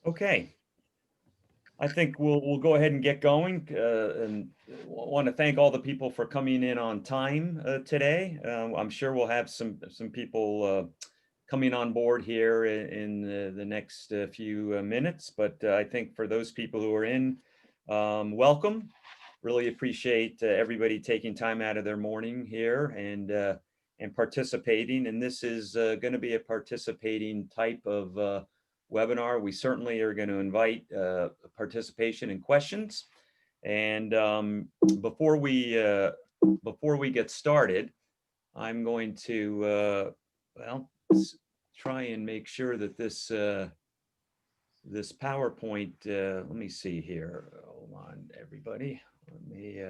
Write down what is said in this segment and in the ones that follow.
Okay, I think we'll go ahead and get going, and want to thank all the people for coming in on time today. I'm sure we'll have some people coming on board here in the next few minutes, but I think for those people who are in, welcome. Really appreciate everybody taking time out of their morning here and participating. And this is going to be a participating type of webinar. We certainly are going to invite participation and questions. And before we get started, I'm going to well, try and make sure that this PowerPoint. Let me see here. Hold on, everybody. Let me.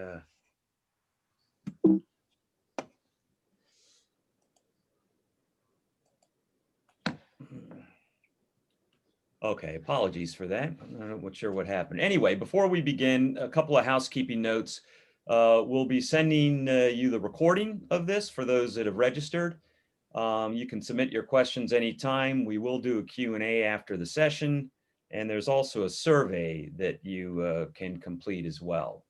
Okay, apologies for that. I'm not sure what happened. Anyway, before we begin, a couple of housekeeping notes. We'll be sending you the recording of this for those that have registered. You can submit your questions anytime. We will do a Q&A after the session, and there's also a survey that you can complete as well.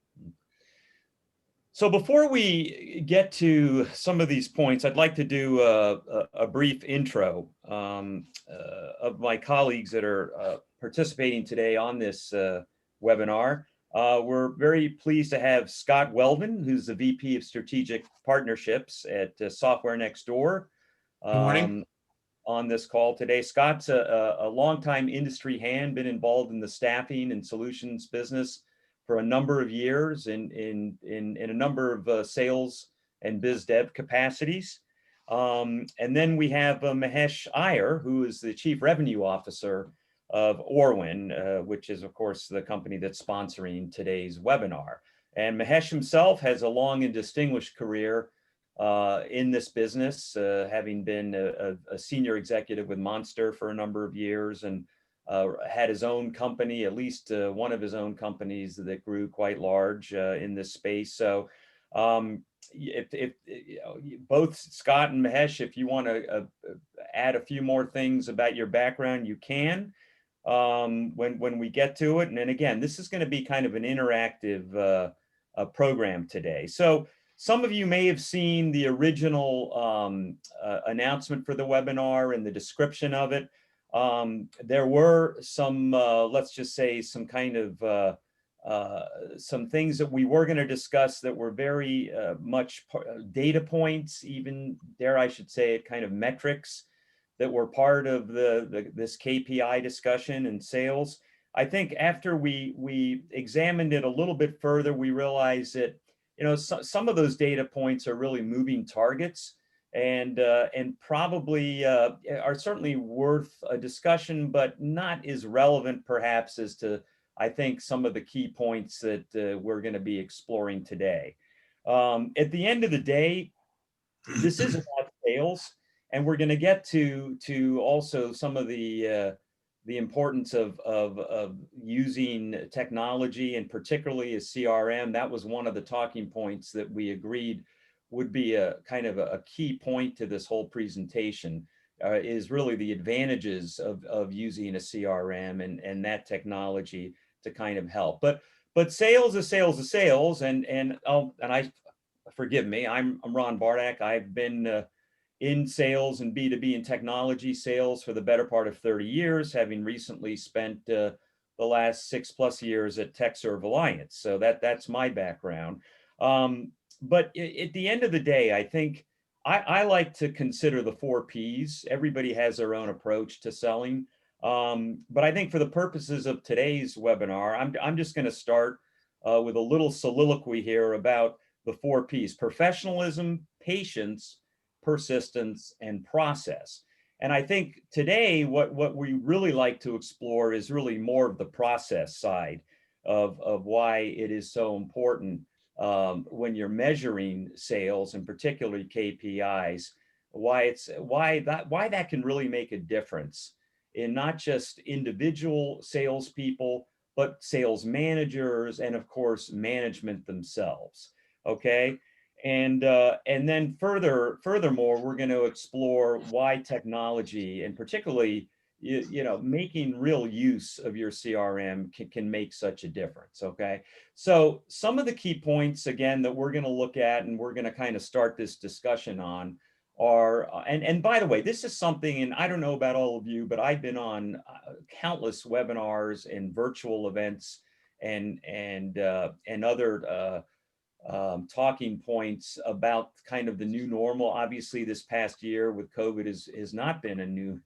So before we get to some of these points, I'd like to do a brief intro of my colleagues that are participating today on this webinar. We're very pleased to have Scott Weldon, who's the VP of Strategic Partnerships at Software Next Door, Good morning. on this call today. Scott's a longtime industry hand, been involved in the staffing and solutions business for a number of years in a number of sales and biz dev capacities. And then we have Mahesh Iyer, who is the Chief Revenue Officer of Oorwin, which is, of course, the company that's sponsoring today's webinar. And Mahesh himself has a long and distinguished career in this business, having been a senior executive with Monster for a number of years, and had his own company, at least one of his own companies that grew quite large in this space. So if both Scott and Mahesh, if you want to add a few more things about your background, you can when we get to it. And then again, this is going to be kind of an interactive program today. So some of you may have seen the original announcement for the webinar and the description of it. There were some, let's just say, some kind of some things that we were going to discuss that were very much data points, even dare I should say it, kind of metrics that were part of this KPI discussion and sales. I think after we examined it a little bit further, we realized that some of those data points are really moving targets, and probably are certainly worth a discussion, but not as relevant perhaps as to, I think, some of the key points that we're going to be exploring today. At the end of the day, this is about sales, and we're going to get to also some of the importance of using technology, and particularly a CRM. That was one of the talking points that we agreed would be a kind of a key point to this whole presentation, is really the advantages of using a CRM and that technology to kind of help. But sales is sales is sales, and I, forgive me, I'm Ron Bardak. I've been in sales and B2B and technology sales for the better part of 30 years, having recently spent the last 6+ years at TechServe Alliance. So that's my background. But at the end of the day, I think I like to consider the 4 Ps. Everybody has their own approach to selling. But I think for the purposes of today's webinar, I'm just going to start with a little soliloquy here about the 4 Ps: professionalism, patience, persistence, and process. And I think today what we really like to explore is really more of the process side of why it is so important when you're measuring sales, and particularly KPIs, why that can really make a difference in not just individual salespeople, but sales managers, and of course management themselves. Okay. And then furthermore, we're going to explore why technology, and particularly making real use of your CRM can make such a difference. Okay. So some of the key points, again, that we're going to look at and we're going to kind of start this discussion on are, and by the way, this is something, and I don't know about all of you, but I've been on countless webinars and virtual events and other talking points about kind of the new normal. Obviously, this past year with COVID has not been a new,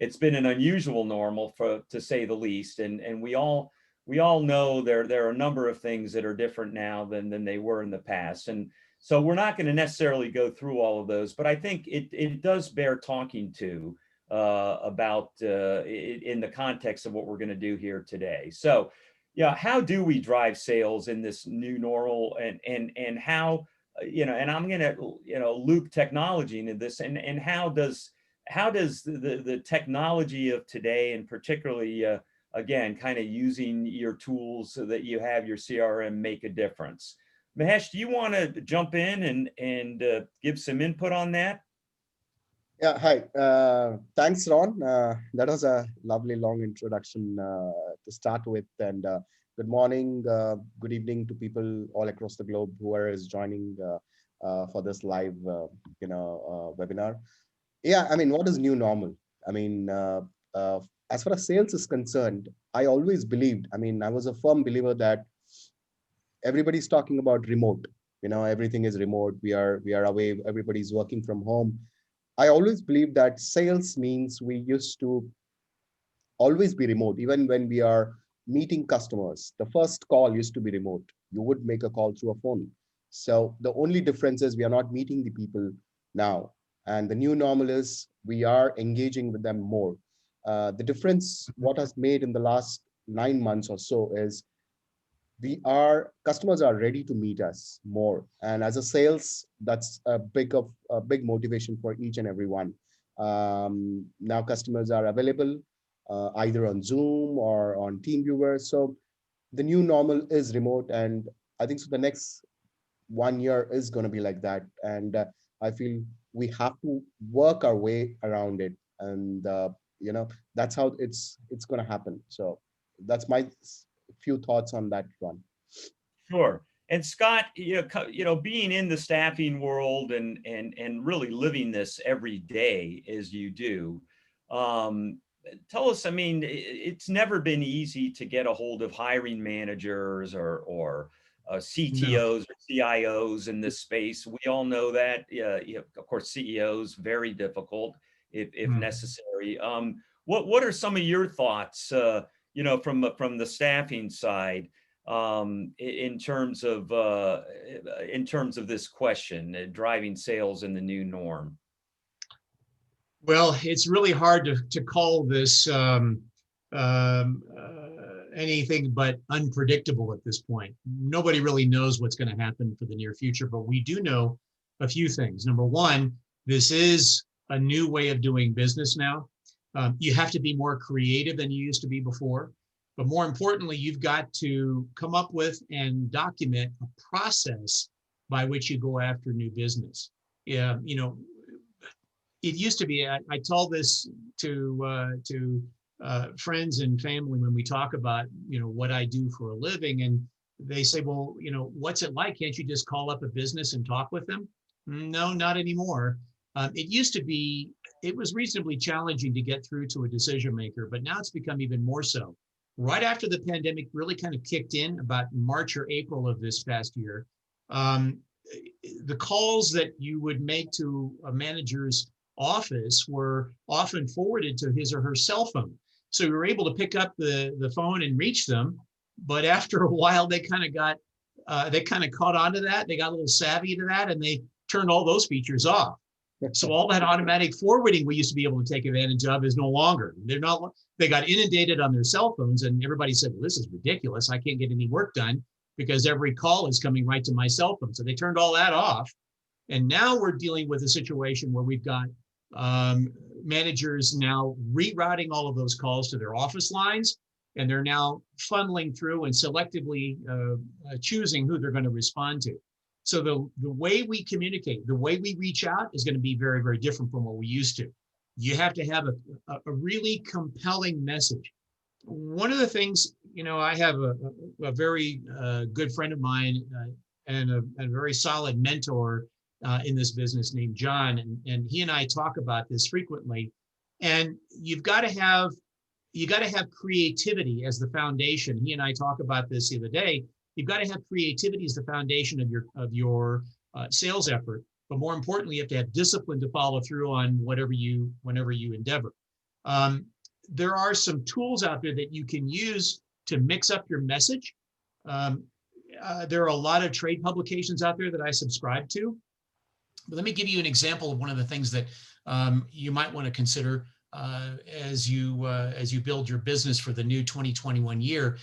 it's been an unusual normal, to say the least. And we all know there are a number of things that are different now than they were in the past. And so we're not going to necessarily go through all of those, but I think it does bear talking to about in the context of what we're going to do here today. So yeah, how do we drive sales in this new normal, and how, and I'm going to loop technology into this, and how does the technology of today, and particularly again, kind of using your tools so that you have your CRM, make a difference? Mahesh, do you want to jump in and give some input on that? Yeah, hi. Thanks, Ron. That was a lovely long introduction to start with. And good morning, good evening to people all across the globe who are joining for this live, webinar. Yeah, I mean, what is new normal? I mean, as far as sales is concerned, I always believed. I mean, I was a firm believer that everybody's talking about remote. Everything is remote. We are away. Everybody's working from home. I always believe that sales means we used to always be remote, even when we are meeting customers. The first call used to be remote. You would make a call through a phone. So the only difference is we are not meeting the people now. And the new normal is we are engaging with them more. The difference, what has made in the last 9 months or so, is customers are ready to meet us more, and as a sales, that's a big motivation for each and every one. Now customers are available either on Zoom or on TeamViewer. So the new normal is remote, and I think so the next 1 year is going to be like that. And I feel we have to work our way around it, and that's how it's going to happen. So that's my few thoughts on that one. Sure. And Scott, being in the staffing world and really living this every day as you do, tell us. I mean, it's never been easy to get a hold of hiring managers or No. CTOs or CIOs in this space. We all know that. Of course, CEOs, very difficult if necessary. What are some of your thoughts? From the staffing side, in terms of this question, driving sales in the new norm? Well, it's really hard to call this anything but unpredictable at this point. Nobody really knows what's going to happen for the near future, but we do know a few things. Number one, this is a new way of doing business now. You have to be more creative than you used to be before. But more importantly, you've got to come up with and document a process by which you go after new business. Yeah, it used to be. I told this to friends and family when we talk about what I do for a living, and they say, well, what's it like? Can't you just call up a business and talk with them? No, not anymore. It used to be. It was reasonably challenging to get through to a decision maker, but now it's become even more so. Right after the pandemic really kind of kicked in, about March or April of this past year, the calls that you would make to a manager's office were often forwarded to his or her cell phone. So we were able to pick up the phone and reach them. But after a while, they kind of caught on to that. They got a little savvy to that, and they turned all those features off. So all that automatic forwarding we used to be able to take advantage of is no longer. They got inundated on their cell phones, and everybody said, well, this is ridiculous. I can't get any work done because every call is coming right to my cell phone. So they turned all that off. And now we're dealing with a situation where we've got managers now rerouting all of those calls to their office lines, and they're now funneling through and selectively choosing who they're going to respond to. So the way we communicate, the way we reach out is going to be very, very different from what we used to. you have to have a really compelling message. One of the things, I have a very good friend of mine and a very solid mentor in this business named John, and he and I talk about this frequently. And you got to have creativity as the foundation. He and I talk about this the other day. You've got to have creativity as the foundation of your sales effort. But more importantly, you have to have discipline to follow through on whenever you endeavor. There are some tools out there that you can use to mix up your message. There are a lot of trade publications out there that I subscribe to. But let me give you an example of one of the things that you might want to consider as you build your business for the new 2021 year.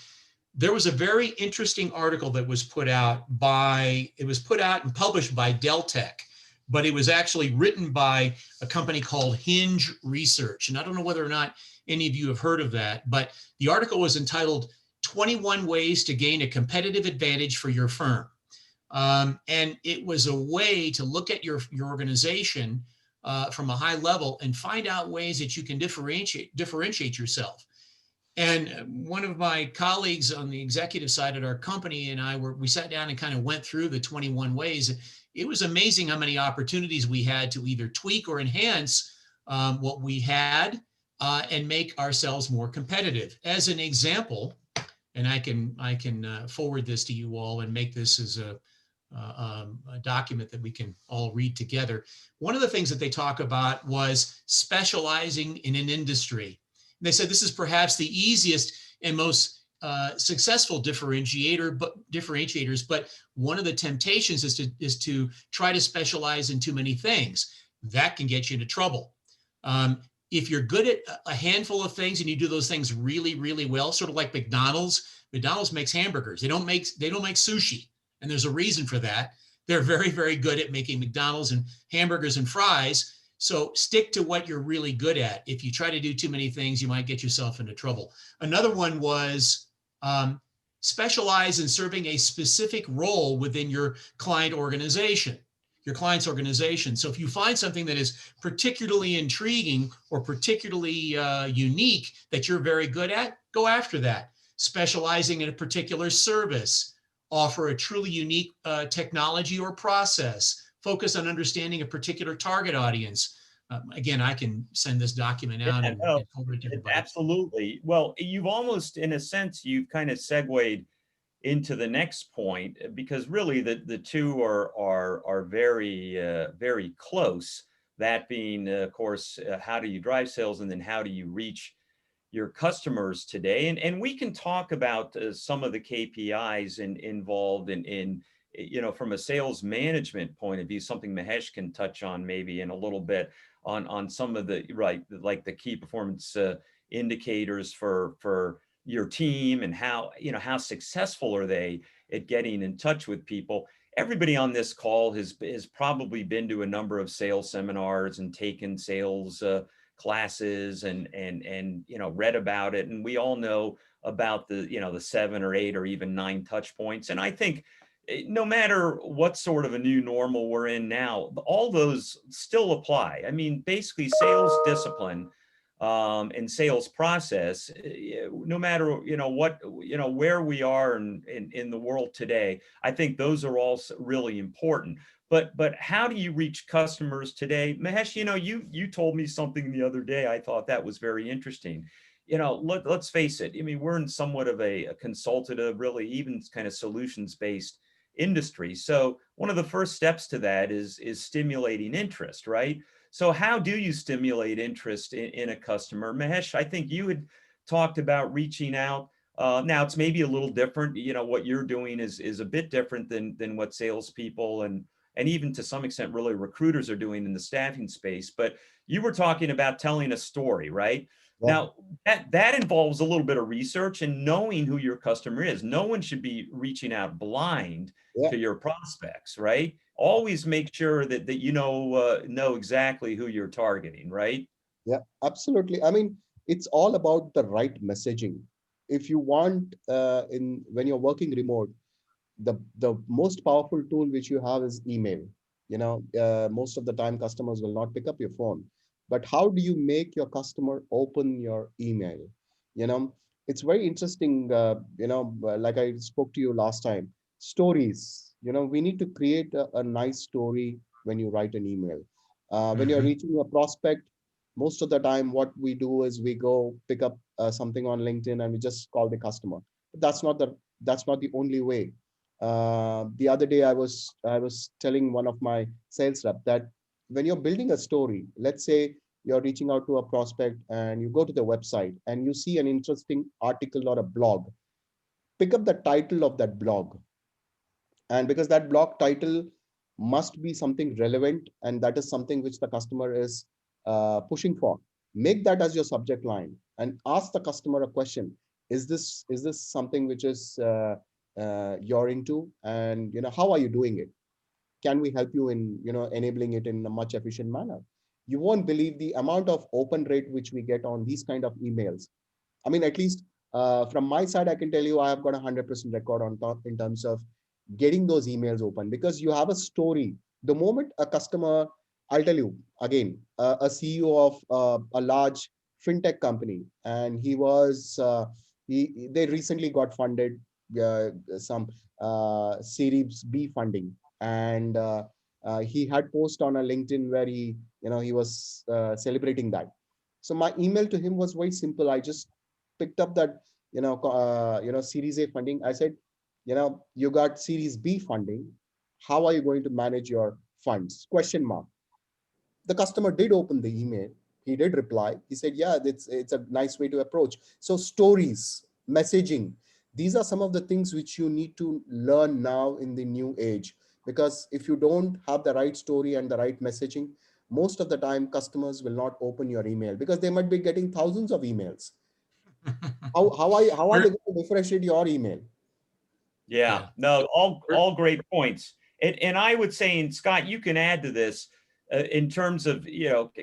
There was a very interesting article that was put out and published by Deltec, but it was actually written by a company called Hinge Research. And I don't know whether or not any of you have heard of that, but the article was entitled 21 Ways to Gain a Competitive Advantage for Your Firm. And it was a way to look at your organization from a high level and find out ways that you can differentiate yourself. And one of my colleagues on the executive side at our company and we sat down and kind of went through the 21 ways. It was amazing how many opportunities we had to either tweak or enhance what we had and make ourselves more competitive. As an example, and I can forward this to you all and make this as a document that we can all read together. One of the things that they talk about was specializing in an industry. They said this is perhaps the easiest and most successful differentiators, but one of the temptations is to try to specialize in too many things. That can get you into trouble. If you're good at a handful of things and you do those things really, really well, sort of like McDonald's. McDonald's makes hamburgers. They don't make sushi, and there's a reason for that. They're very, very good at making McDonald's and hamburgers and fries. So stick to what you're really good at. If you try to do too many things, you might get yourself into trouble. Another one was specialize in serving a specific role within your client's organization. So if you find something that is particularly intriguing or particularly unique that you're very good at, go after that. Specializing in a particular service, offer a truly unique technology or process, focus on understanding a particular target audience. Again, I can send this document out and forward it to everybody. Absolutely. Well, you've almost, in a sense, you've kind of segued into the next point, because really the two are very very close. That being, of course, how do you drive sales, and then how do you reach your customers today? And we can talk about some of the KPIs involved in from a sales management point of view, something Mahesh can touch on maybe in a little bit on some of the like the key performance indicators for your team, and how successful are they at getting in touch with people. Everybody on this call has probably been to a number of sales seminars and taken sales classes and read about it, and we all know about the 7 or 8 or even 9 touch points. And I think no matter what sort of a new normal we're in now, all those still apply. I mean, basically sales discipline and sales process, no matter what where we are in the world today, I think those are all really important. But how do you reach customers today? Mahesh, you told me something the other day. I thought that was very interesting. Let's face it. I mean, we're in somewhat of a consultative, really even kind of solutions-based industry. So one of the first steps to that is stimulating interest, right? So how do you stimulate interest in a customer? Mahesh, I think you had talked about reaching out. Now it's maybe a little different. What you're doing is a bit different than what salespeople and even to some extent really recruiters are doing in the staffing space. But you were talking about telling a story, right? Yeah. Now that involves a little bit of research and knowing who your customer is. No one should be reaching out blind to your prospects, right? Always make sure that you know exactly who you're targeting, right? Yeah, absolutely. I mean, it's all about the right messaging. If you want, when you're working remote, the most powerful tool which you have is email. Most of the time customers will not pick up your phone. but how do you make your customer open your email? You know, it's very interesting. Like I spoke to you last time, stories. We need to create a nice story when you write an email. When you're Mhm. reaching a prospect, most of the time, what we do is we go pick up something on LinkedIn and we just call the customer. But that's not the only way. The other day, I was telling one of my sales rep that when you're building a story, let's say you're reaching out to a prospect and you go to the website and you see an interesting article or a blog, pick up the title of that blog. And because that blog title must be something relevant and that is something which the customer is pushing for, make that as your subject line and ask the customer a question. Is this something which is you're into, and how are you doing it? Can we help you in enabling it in a much efficient manner? You won't believe the amount of open rate which we get on these kind of emails. I mean, at least from my side, I can tell you I have got 100% record on top in terms of getting those emails open, because you have a story. The moment a customer, I'll tell you again, a CEO of a large fintech company, and they recently got funded some Series B funding, and he had post on a LinkedIn where he was celebrating that. So my email to him was very simple. I just picked up that Series A funding. I said, you got Series B funding. How are you going to manage your funds? Question mark. The customer did open the email. He did reply. He said, yeah, it's a nice way to approach. So stories, messaging, these are some of the things which you need to learn now in the new age. Because if you don't have the right story and the right messaging, most of the time customers will not open your email because they might be getting thousands of emails. How are they We're- going to differentiate your email? Yeah, yeah. no, We're- all great points. And I would say, and Scott, you can add to this in terms of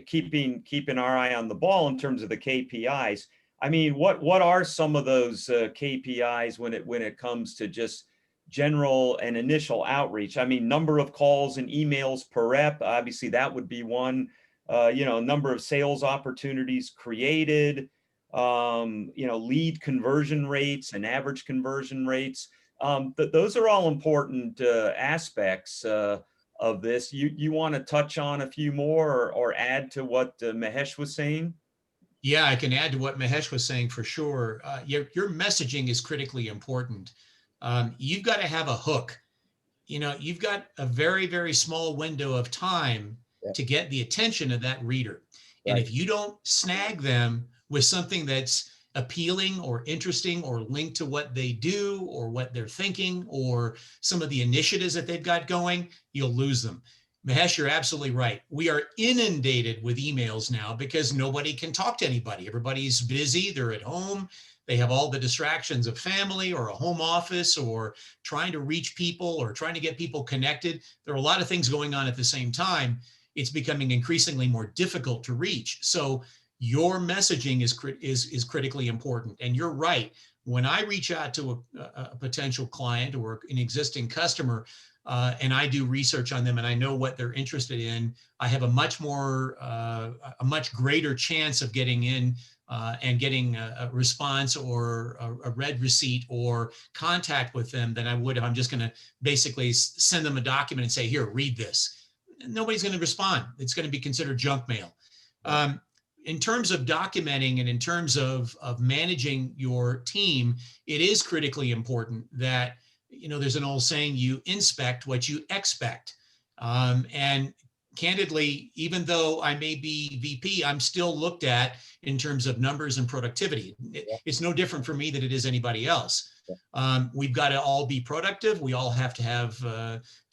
keeping our eye on the ball in terms of the KPIs. I mean, what are some of those KPIs when it comes to just general and initial outreach? I mean, number of calls and emails per rep. Obviously, that would be one. Number of sales opportunities created. Lead conversion rates and average conversion rates. Those are all important aspects of this. You want to touch on a few more or add to what Mahesh was saying? Yeah, I can add to what Mahesh was saying for sure. Your messaging is critically important. You've got to have a hook. You've got a very, very small window of time Yeah, to get the attention of that reader. And right. if you don't snag them with something that's appealing or interesting or linked to what they do or what they're thinking or some of the initiatives that they've got going, you'll lose them. Mahesh, you're absolutely right. We are inundated with emails now because nobody can talk to anybody. Everybody's busy. They're at home. They have all the distractions of family or a home office or trying to reach people or trying to get people connected. There are a lot of things going on at the same time. It's becoming increasingly more difficult to reach. So your messaging is critically important. And you're right. When I reach out to a potential client or an existing customer, and I do research on them and I know what they're interested in, I have a much greater chance of getting in and getting a response or a read receipt or contact with them than I would if I'm just going to basically send them a document and say, here, read this. Nobody's going to respond. It's going to be considered junk mail. Yeah. In terms of documenting and in terms of managing your team, it is critically important that, there's an old saying, you inspect what you expect. And candidly, even though I may be VP, I'm still looked at in terms of numbers and productivity. It's no different for me than it is anybody else. We've got to all be productive. We all have to have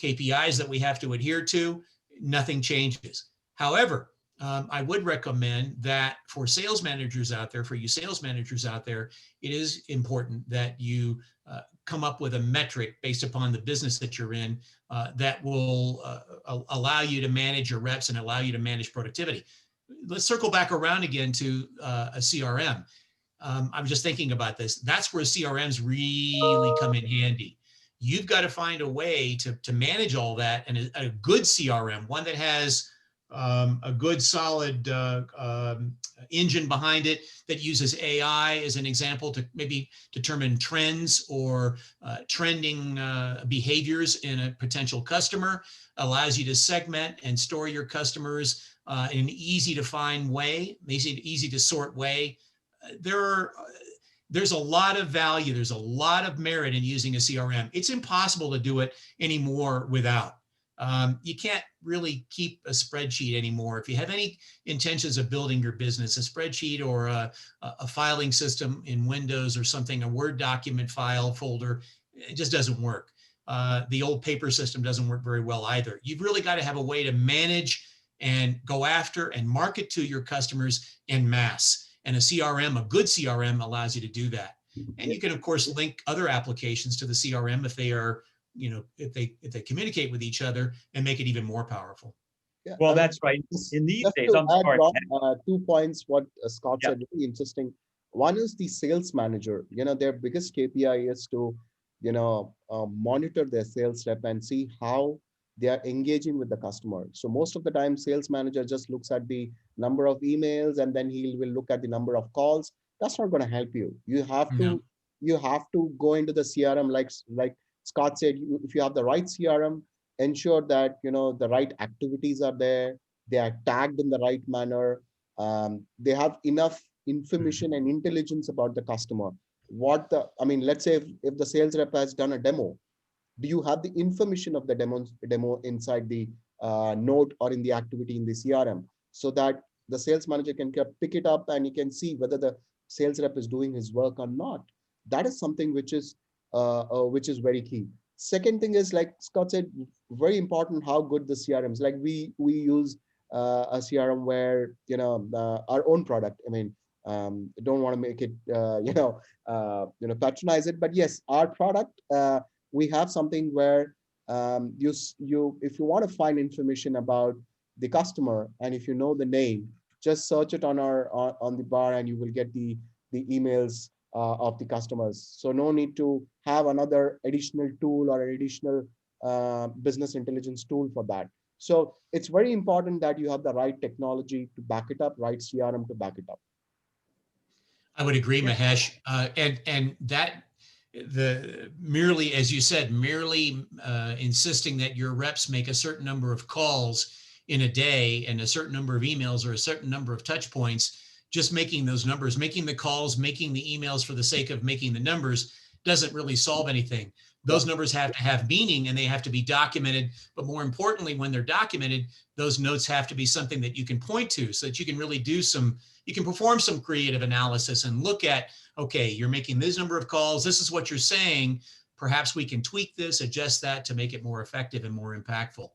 KPIs that we have to adhere to. Nothing changes. However, I would recommend that for sales managers out there, it is important that you come up with a metric based upon the business that you're in that will allow you to manage your reps and allow you to manage productivity. Let's circle back around again to a CRM. I was just thinking about this. That's where CRMs really come in handy. You've got to find a way to manage all that, and a good CRM, one that has a good solid engine behind it that uses AI as an example to maybe determine trends or trending behaviors in a potential customer, allows you to segment and store your customers in an easy to find way, easy to sort way. There's a lot of value. There's a lot of merit in using a CRM. It's impossible to do it anymore without. You can't really keep a spreadsheet anymore. If you have any intentions of building your business, a spreadsheet or a filing system in Windows or something, a Word document file folder, it just doesn't work. The old paper system doesn't work very well either. You've really got to have a way to manage and go after and market to your customers en masse. And a CRM, a good CRM, allows you to do that. And you can, of course, link other applications to the CRM if they are, if they communicate with each other and make it even more powerful. Yeah, Well, that's right. In these just days, to I'm add, sorry. Ron, 2 points what Scott Yeah. said, really interesting. One is the sales manager. Their biggest KPI is to, monitor their sales rep and see how they are engaging with the customer. So most of the time, sales manager just looks at the number of emails and then he will look at the number of calls. That's not going to help you. No. You have to go into the CRM, like Scott said. If you have the right CRM, ensure that the right activities are there, they are tagged in the right manner, they have enough information and intelligence about the customer. Let's say if the sales rep has done a demo, do you have the information of the demo inside the note or in the activity in the CRM, so that the sales manager can pick it up and he can see whether the sales rep is doing his work or not? That is something which is very key. Second thing is, like Scott said, very important how good the CRMs. Like we use a CRM where our own product. Don't want to make it patronize it, but yes, our product. We have something where you if you want to find information about the customer and if you know the name, just search it on the bar and you will get the emails of the customers. So no need to have another additional tool or an additional business intelligence tool for that. So it's very important that you have the right technology to back it up, right CRM to back it up. I would agree, Mahesh. And that merely, as you said, merely insisting that your reps make a certain number of calls in a day and a certain number of emails or a certain number of touch points, just making those numbers, making the calls, making the emails for the sake of making the numbers doesn't really solve anything. Those numbers have to have meaning and they have to be documented. But more importantly, when they're documented, those notes have to be something that you can point to so that you can really you can perform some creative analysis and look at, okay, you're making this number of calls. This is what you're saying. Perhaps we can tweak this, adjust that to make it more effective and more impactful.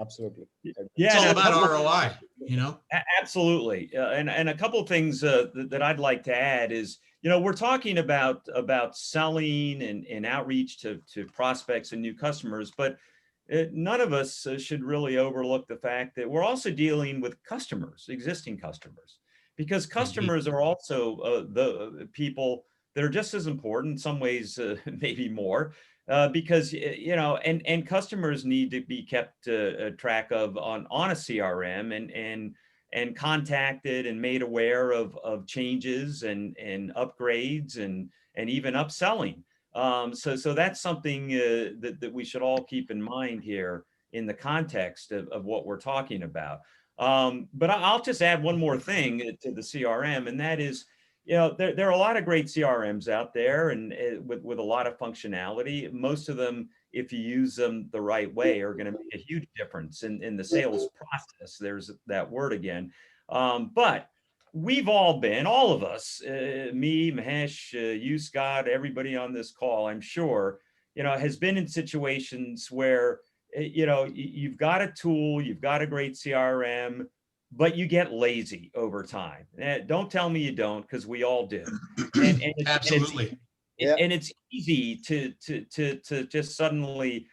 Absolutely. It's all about ROI, Absolutely. And a couple of things that I'd like to add is, we're talking about selling and outreach to prospects and new customers, but none of us should really overlook the fact that we're also dealing with customers, existing customers, because customers are also the people that are just as important, in some ways, maybe more, because and customers need to be kept track of on a CRM and contacted and made aware of changes and upgrades and even upselling. So that's something that we should all keep in mind here in the context of what we're talking about. But I'll just add one more thing to the CRM, and that is, there are a lot of great CRMs out there and with a lot of functionality. Most of them, if you use them the right way, are going to make a huge difference in the sales process. There's that word again. But we've all all of us, me, Mahesh, you, Scott, everybody on this call, I'm sure, has been in situations where, you've got a tool, you've got a great CRM, but you get lazy over time. Don't tell me you don't, because we all do. And Absolutely. And it's easy to just suddenly,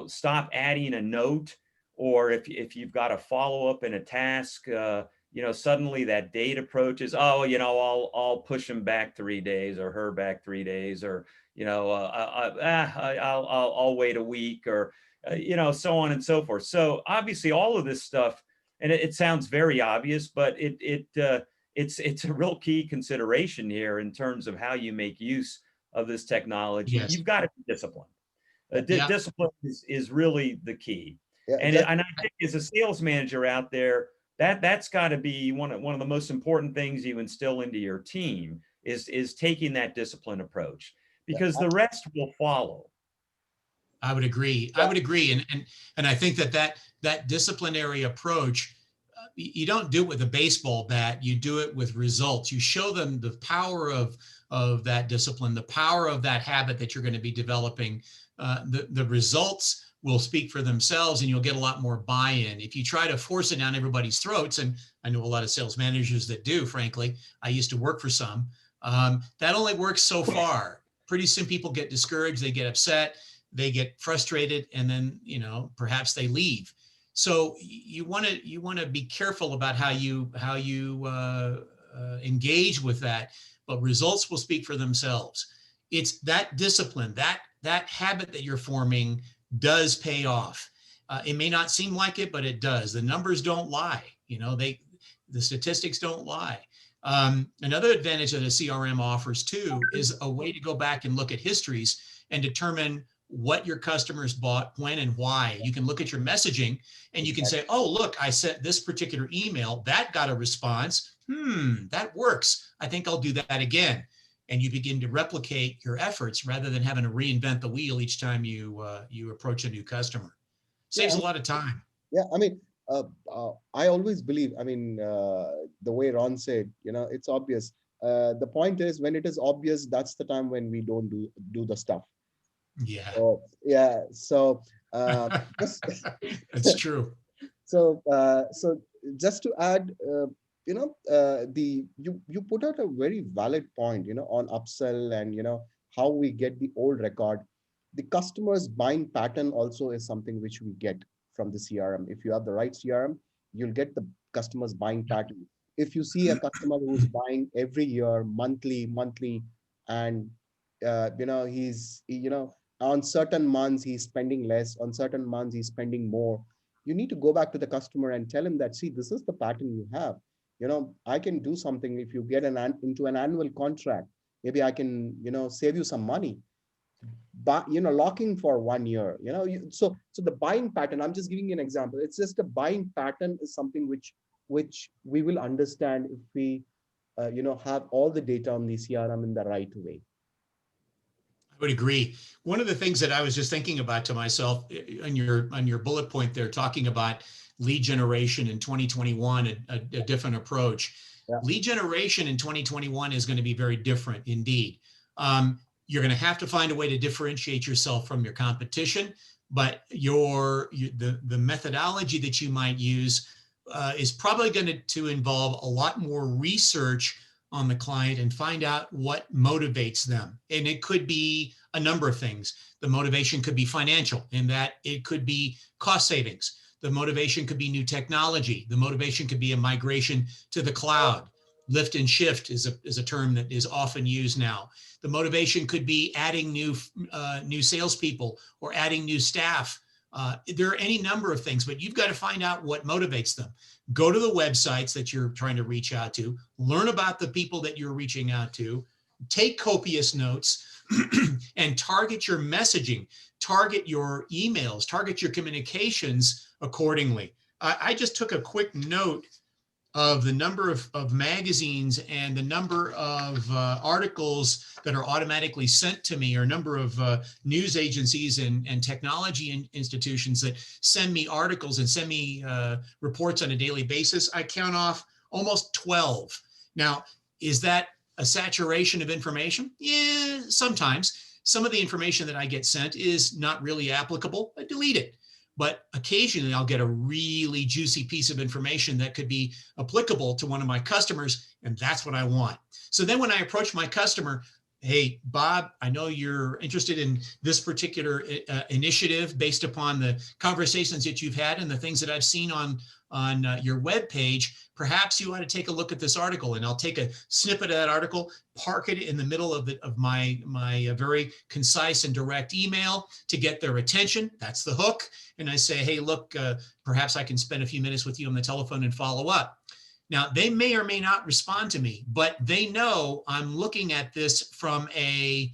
stop adding a note, or if you've got a follow up in a task, suddenly that date approaches. Oh, I'll push him back 3 days or her back 3 days, or I'll wait a week, or so on and so forth. So obviously, all of this stuff, and it sounds very obvious, but it's a real key consideration here in terms of how you make use of this technology. Yes. You've got to be disciplined. Yeah. Discipline is really the key. Yeah, And I think as a sales manager out there, that's got to be one of the most important things you instill into your team is taking that discipline approach, because yeah, the rest will follow. I would agree. I would agree. And I think that disciplinary approach, you don't do it with a baseball bat. You do it with results. You show them the power of that discipline, the power of that habit that you're going to be developing. The results will speak for themselves, and you'll get a lot more buy-in. If you try to force it down everybody's throats, and I know a lot of sales managers that do, frankly, I used to work for some, that only works so far. Pretty soon people get discouraged, they get upset, they get frustrated, and then, perhaps they leave. So you want to be careful about how you engage with that, but results will speak for themselves. It's that discipline, that habit that you're forming does pay off. It may not seem like it, but it does. The numbers don't lie. The statistics don't lie. Another advantage that a CRM offers too is a way to go back and look at histories and determine what your customers bought, when, and why. You can look at your messaging and you can say, oh, look, I sent this particular email, that got a response. That works. I think I'll do that again. And you begin to replicate your efforts rather than having to reinvent the wheel each time you approach a new customer. Saves a lot of time. Yeah, I mean, I always believe, the way Ron said, it's obvious. The point is, when it is obvious, that's the time when we don't do the stuff. Yeah. Oh, yeah. So, just, That's true. so just to add, you put out a very valid point, on upsell and, how we get the old record. The customer's buying pattern also is something which we get from the CRM. If you have the right CRM, you'll get the customer's buying pattern. If you see a customer who's buying every year, monthly, and on certain months he's spending less, on certain months he's spending more, you need to go back to the customer and tell him that, see, this is the pattern you have. I can do something. If you get into an annual contract, maybe I can, save you some money. But locking for 1 year, so the buying pattern, I'm just giving you an example. It's just a buying pattern is something which we will understand if we have all the data on the CRM in the right way. I would agree. One of the things that I was just thinking about to myself on your bullet point there, talking about lead generation in 2021, a different approach. Yeah. Lead generation in 2021 is going to be very different indeed. You're going to have to find a way to differentiate yourself from your competition, but the methodology that you might use is probably going to involve a lot more research on the client and find out what motivates them. And it could be a number of things. The motivation could be financial, in that it could be cost savings. The motivation could be new technology. The motivation could be a migration to the cloud. Lift and shift is a term that is often used now. The motivation could be adding new salespeople or adding new staff. There are any number of things, but you've got to find out what motivates them. Go to the websites that you're trying to reach out to, learn about the people that you're reaching out to, take copious notes, and target your messaging, target your emails, target your communications accordingly. I just took a quick note of the number of magazines and the number of articles that are automatically sent to me, or number of news agencies and technology institutions that send me articles and send me reports on a daily basis. I count off almost 12. Now, is that a saturation of information? Yeah, sometimes. Some of the information that I get sent is not really applicable. I delete it. But occasionally I'll get a really juicy piece of information that could be applicable to one of my customers, and that's what I want. So then when I approach my customer, hey, Bob, I know you're interested in this particular initiative based upon the conversations that you've had and the things that I've seen on your webpage. Perhaps you ought to take a look at this article, and I'll take a snippet of that article, park it in the middle of my very concise and direct email to get their attention. That's the hook. And I say, hey, look, perhaps I can spend a few minutes with you on the telephone and follow up. Now, they may or may not respond to me, but they know I'm looking at this from a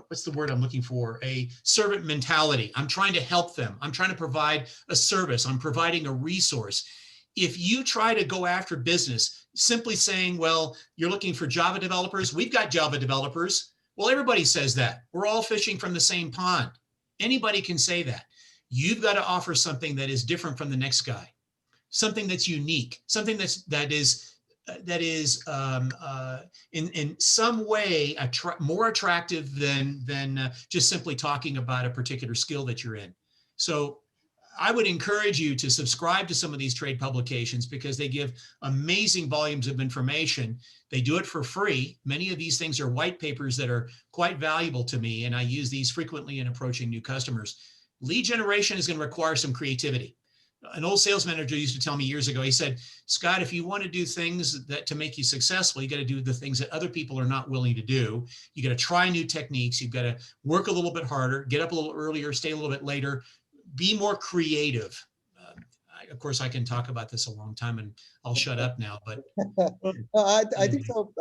what's the word I'm looking for? A servant mentality. I'm trying to help them. I'm trying to provide a service. I'm providing a resource. If you try to go after business simply saying, well, you're looking for Java developers, we've got Java developers. Well, everybody says that. We're all fishing from the same pond. Anybody can say that. You've got to offer something that is different from the next guy, something that's unique, something that is in some way more attractive than just simply talking about a particular skill that you're in. So I would encourage you to subscribe to some of these trade publications because they give amazing volumes of information. They do it for free. Many of these things are white papers that are quite valuable to me, and I use these frequently in approaching new customers. Lead generation is going to require some creativity. An old sales manager used to tell me years ago, he said, Scott, if you want to do things to make you successful, you got to do the things that other people are not willing to do. You got to try new techniques. You've got to work a little bit harder, get up a little earlier, stay a little bit later, be more creative. Of course, I can talk about this a long time and I'll shut up now, but I think so.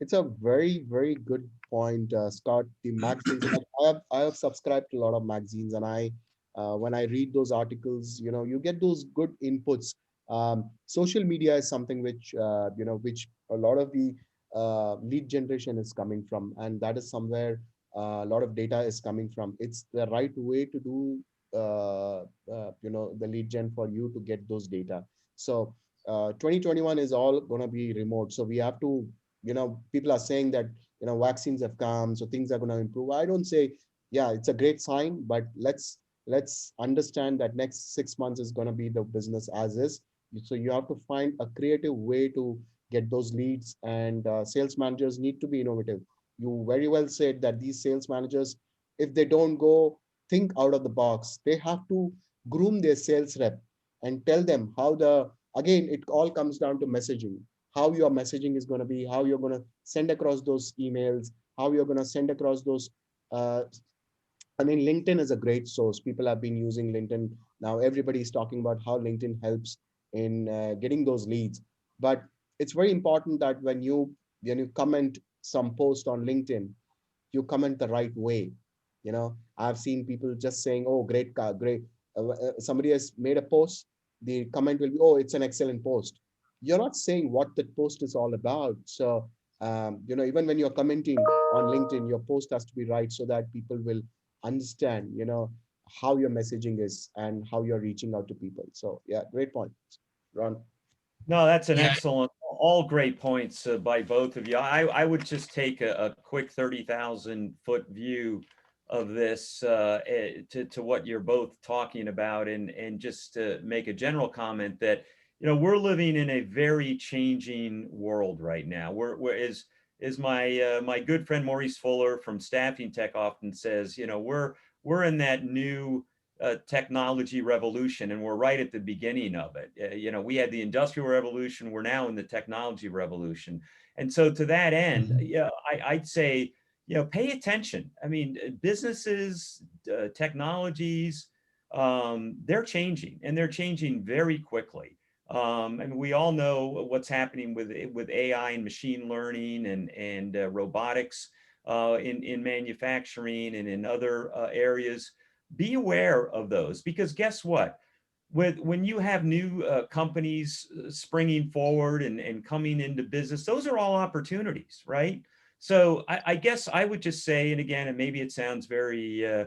It's a very, very good point, Scott. The magazines, like I have subscribed to a lot of magazines, and when I read those articles, you get those good inputs. Social media is something which which a lot of the lead generation is coming from, and that is somewhere a lot of data is coming from. It's the right way to do the lead gen for you to get those data. So 2021 is all going to be remote, so we have to, people are saying that vaccines have come, so things are going to improve. I don't say, yeah, it's a great sign, but let's understand that next 6 months is going to be the business as is. So you have to find a creative way to get those leads, and sales managers need to be innovative. You very well said that these sales managers, if they don't go think out of the box, they have to groom their sales rep and tell them how again, it all comes down to messaging, how your messaging is going to be, how you're going to send across those emails, how you're going to send across those. I mean, LinkedIn is a great source. People have been using LinkedIn. Now everybody is talking about how LinkedIn helps in getting those leads. But it's very important that when you comment some post on LinkedIn, you comment the right way. I've seen people just saying, oh, great car, great. Somebody has made a post, the comment will be, oh, it's an excellent post. You're not saying what the post is all about. So even when you're commenting on LinkedIn, your post has to be right so that people will understand how your messaging is and how you're reaching out to people. So yeah, great point, Ron. No, that's an yeah, excellent, all great points by both of you. I would just take a quick 30,000-foot view of this to what you're both talking about, and just to make a general comment that we're living in a very changing world right now. We're as my good friend Maurice Fuller from Staffing Tech often says, we're in that new technology revolution, and we're right at the beginning of it. We had the industrial revolution, we're now in the technology revolution. And so to that end, I'd say, pay attention. I mean, businesses, technologies, they're changing, and they're changing very quickly. And we all know what's happening with AI and machine learning and robotics in manufacturing and in other areas. Be aware of those, because guess what? When you have new companies springing forward and coming into business, those are all opportunities, right? So I guess I would just say, and again, and maybe it sounds very,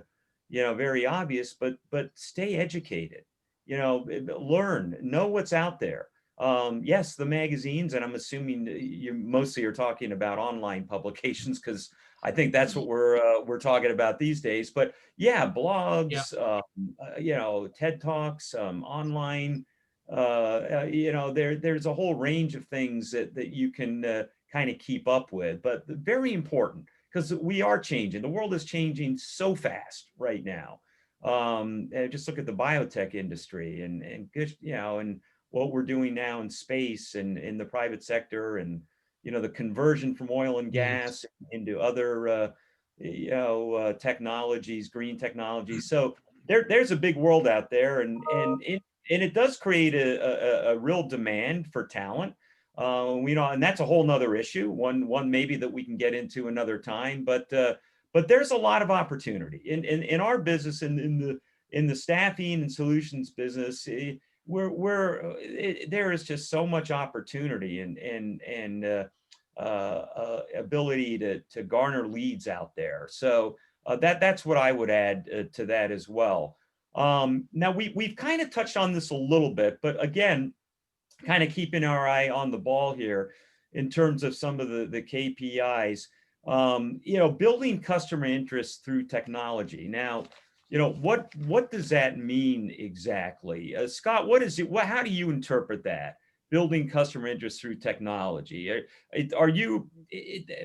very obvious, but stay educated. Learn, know what's out there. Yes, the magazines, and I'm assuming you mostly are talking about online publications, because I think that's what we're talking about these days. But yeah, blogs, TED Talks, online, there's a whole range of things that you can kind of keep up with, but very important because we are changing. The world is changing so fast right now. Just look at the biotech industry and what we're doing now in space and in the private sector, and the conversion from oil and Yes. gas into other technologies, green technologies. So there's a big world out there, and it does create a real demand for talent. And that's a whole nother issue. One maybe that we can get into another time. But there's a lot of opportunity in our business, in the staffing and solutions business. There is just so much opportunity and ability to garner leads out there. So that's what I would add to that as well. Now we've kind of touched on this a little bit, but again, kind of keeping our eye on the ball here in terms of some of the KPIs. Building customer interest through technology. Now, what does that mean exactly? Scott, what is it? How do you interpret that? Building customer interest through technology. I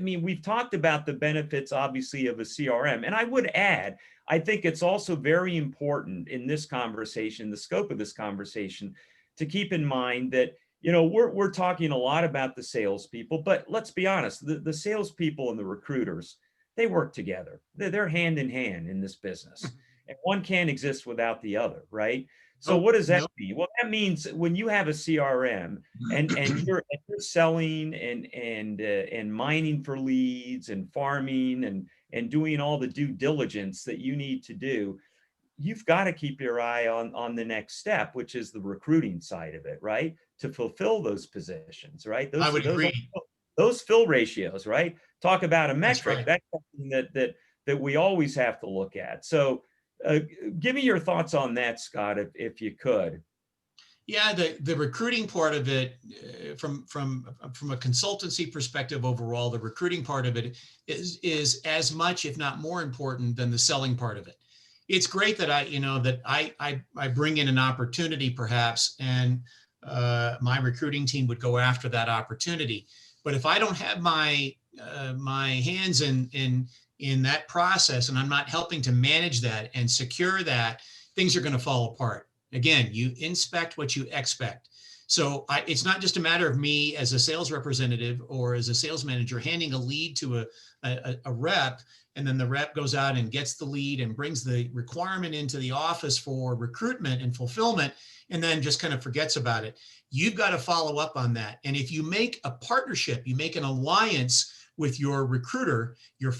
mean, we've talked about the benefits, obviously, of a CRM. And I would add, I think it's also very important in this conversation, the scope of this conversation, to keep in mind that, we're talking a lot about the salespeople, but let's be honest, the salespeople and the recruiters, they work together. They're hand in hand in this business. And one can't exist without the other, right? So Nope, what does that nope. mean? Well, that means when you have a CRM and you're selling and mining for leads and farming and doing all the due diligence that you need to do, you've got to keep your eye on the next step, which is the recruiting side of it, right? To fulfill those positions, right? I would agree. Those fill ratios, right? Talk about a That's metric. right. That's something that we always have to look at. So give me your thoughts on that, Scott, if you could. Yeah, the recruiting part of it, from a consultancy perspective overall, the recruiting part of it is as much, if not more important than the selling part of it. It's great that I bring in an opportunity perhaps, and my recruiting team would go after that opportunity. But if I don't have my hands in that process, and I'm not helping to manage that and secure that, things are going to fall apart. Again, you inspect what you expect. So it's not just a matter of me as a sales representative or as a sales manager handing a lead to a rep, and then the rep goes out and gets the lead and brings the requirement into the office for recruitment and fulfillment, and then just kind of forgets about it. You've got to follow up on that. And if you make a partnership, you make an alliance with your recruiter, your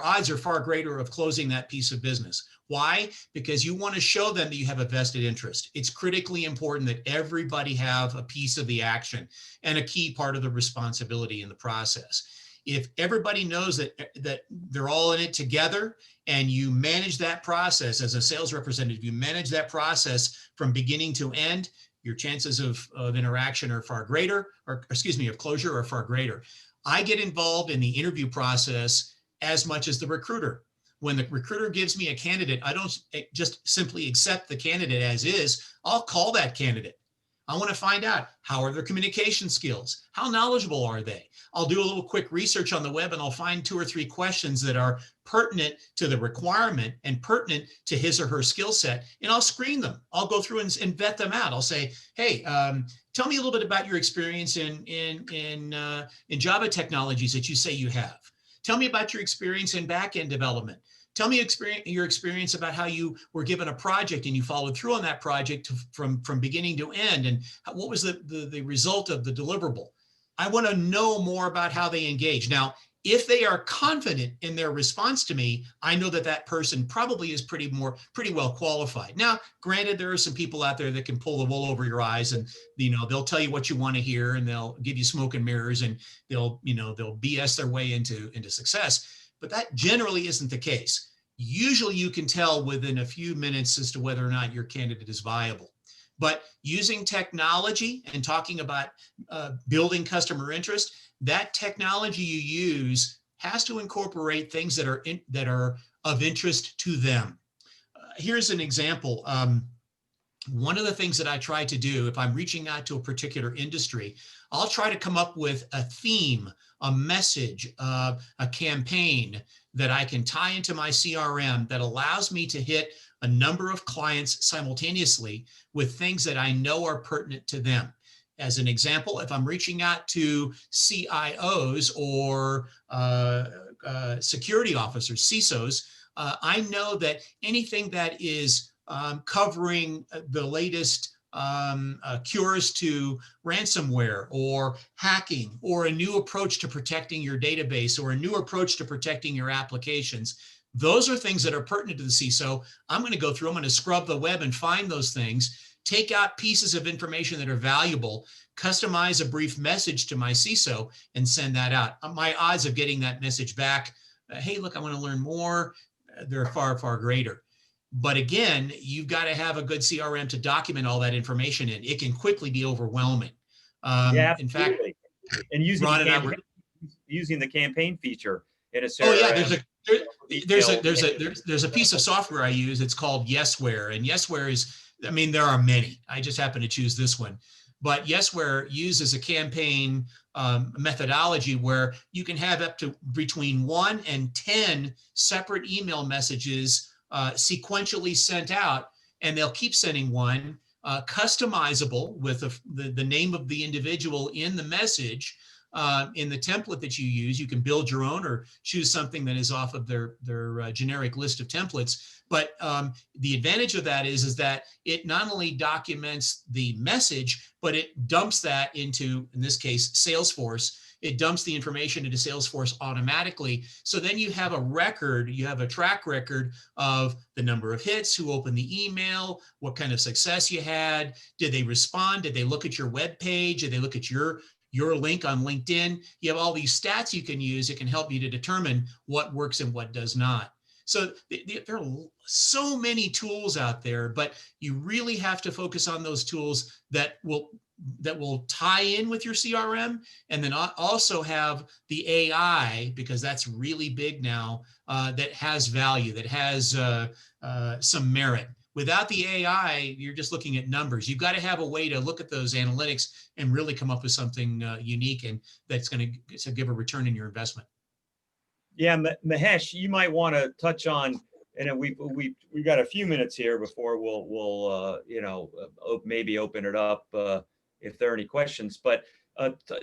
odds are far greater of closing that piece of business. Why? Because you want to show them that you have a vested interest. It's critically important that everybody have a piece of the action and a key part of the responsibility in the process. If everybody knows that they're all in it together, and you manage that process as a sales representative, you manage that process from beginning to end, your chances of interaction are far greater, of closure are far greater. I get involved in the interview process as much as the recruiter. When the recruiter gives me a candidate, I don't just simply accept the candidate as is. I'll call that candidate. I want to find out, how are their communication skills? How knowledgeable are they? I'll do a little quick research on the web, and I'll find 2 or 3 questions that are pertinent to the requirement and pertinent to his or her skill set, and I'll screen them. I'll go through and vet them out. I'll say, hey, tell me a little bit about your experience in Java technologies that you say you have. Tell me about your experience in back-end development. Tell me your experience about how you were given a project and you followed through on that project from beginning to end, and what was the result of the deliverable. I want to know more about how they engage. Now, if they are confident in their response to me, I know that person probably is pretty well qualified. Now, granted, there are some people out there that can pull the wool over your eyes, and they'll tell you what you want to hear, and they'll give you smoke and mirrors, and they'll BS their way into success. But that generally isn't the case. Usually you can tell within a few minutes as to whether or not your candidate is viable. But using technology and talking about building customer interest, that technology you use has to incorporate things that are of interest to them. Here's an example. one of the things that I try to do if I'm reaching out to a particular industry, I'll try to come up with a theme, a message, a campaign that I can tie into my CRM that allows me to hit a number of clients simultaneously with things that I know are pertinent to them. As an example, if I'm reaching out to CIOs or security officers, CISOs, I know that anything that is covering the latest cures to ransomware or hacking or a new approach to protecting your database or a new approach to protecting your applications. Those are things that are pertinent to the CISO. I'm going to go through, I'm going to scrub the web and find those things, take out pieces of information that are valuable, customize a brief message to my CISO and send that out. My odds of getting that message back, hey, look, I want to learn more, they're far, far greater. But again, you've got to have a good CRM to document all that information in. It can quickly be overwhelming. Yeah, In fact, absolutely. And Ron and I were, using the campaign feature in a oh yeah, CRM. there's a piece of software I use. It's called Yesware, and Yesware is, I mean, there are many. I just happen to choose this one, but Yesware uses a campaign methodology where you can have up to between 1 and 10 separate email messages sequentially sent out, and they'll keep sending one, customizable with the name of the individual in the message. In the template that you use, you can build your own or choose something that is off of their generic list of templates. But the advantage of that is that it not only documents the message, but it dumps that into, in this case, Salesforce. It dumps the information into Salesforce automatically. So then you have a record, you have a track record of the number of hits, who opened the email, what kind of success you had, did they respond, did they look at your web page, did they look at your link on LinkedIn. You have all these stats you can use. It can help you to determine what works and what does not. So there are so many tools out there, but you really have to focus on those tools that will tie in with your CRM, and then also have the AI, because that's really big now, that has value, that has some merit. Without the AI, you're just looking at numbers. You've got to have a way to look at those analytics and really come up with something unique and that's going to give a return in your investment. Yeah, Mahesh, you might want to touch on, and we've got a few minutes here before we'll maybe open it up if there are any questions. But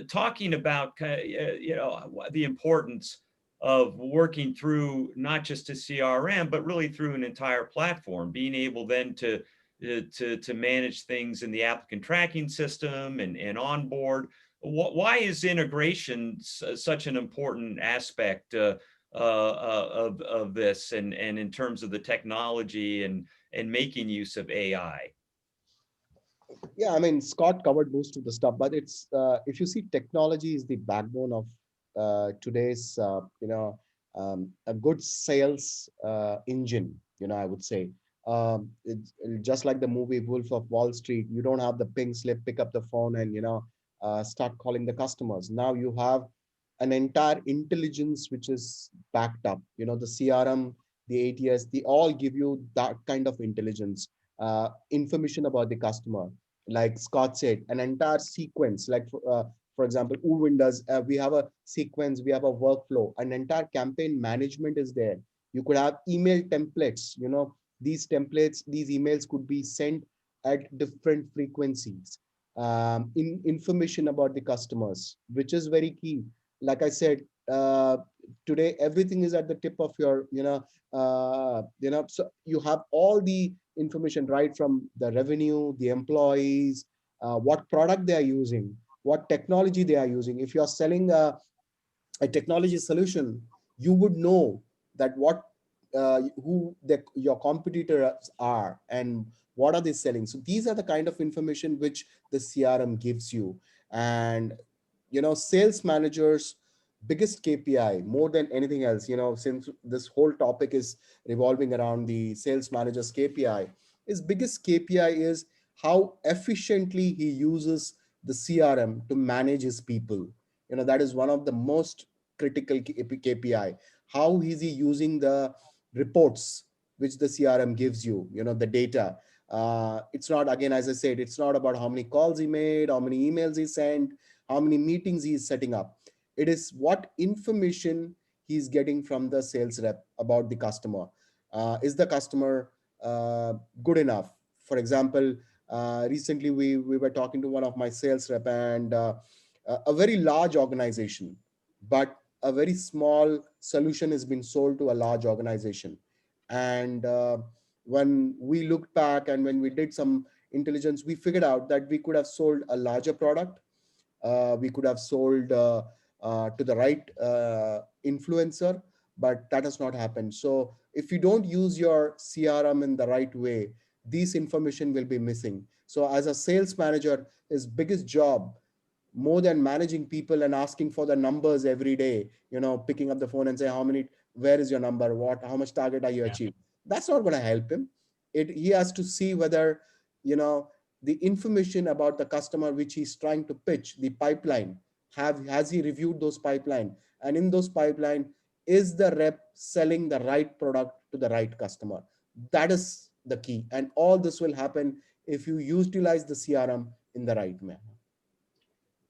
talking about the importance of working through not just a CRM, but really through an entire platform, being able then to manage things in the applicant tracking system and onboard. Why is integration such an important aspect of this, and in terms of the technology and making use of AI? Yeah, I mean, Scott covered most of the stuff, but it's if you see, technology is the backbone of today's a good sales engine. I would say it's just like the movie Wolf of Wall Street. You don't have the pink slip, pick up the phone, and start calling the customers. Now you have an entire intelligence which is backed up. The CRM, the ATS, they all give you that kind of intelligence, information about the customer. Like Scott said, an entire sequence. Like for example, Oorwin does. We have a sequence, we have a workflow, an entire campaign management is there. You could have email templates. These templates, these emails could be sent at different frequencies. Information about the customers, which is very key. Like I said, today everything is at the tip of your, so you have all the information right from the revenue, the employees, what product they are using, what technology they are using. If you are selling a technology solution, you would know that who your competitors are and what are they selling. So these are the kind of information which the CRM gives you. And sales managers biggest KPI more than anything else, since this whole topic is revolving around the sales manager's KPI, his biggest KPI is how efficiently he uses the CRM to manage his people. That is one of the most critical KPI. How is he using the reports which the CRM gives you, the data? It's not, again, as I said, it's not about how many calls he made, how many emails he sent, how many meetings he's setting up. It is what information he's getting from the sales rep about the customer. Is the customer good enough? For example, recently we were talking to one of my sales rep, and a very large organization, but a very small solution has been sold to a large organization. And when we looked back and when we did some intelligence, we figured out that we could have sold a larger product. We could have sold to the right influencer, but that has not happened. So if you don't use your CRM in the right way, these information will be missing. So as a sales manager, his biggest job, more than managing people and asking for the numbers every day, picking up the phone and say, how many, where is your number, how much target are you Yeah. achieved, that's not going to help him. He has to see whether, you know the information about the customer which he's trying to pitch, the pipeline, has he reviewed those pipeline, and in those pipeline, is the rep selling the right product to the right customer? That is the key, and all this will happen if you utilize the CRM in the right manner.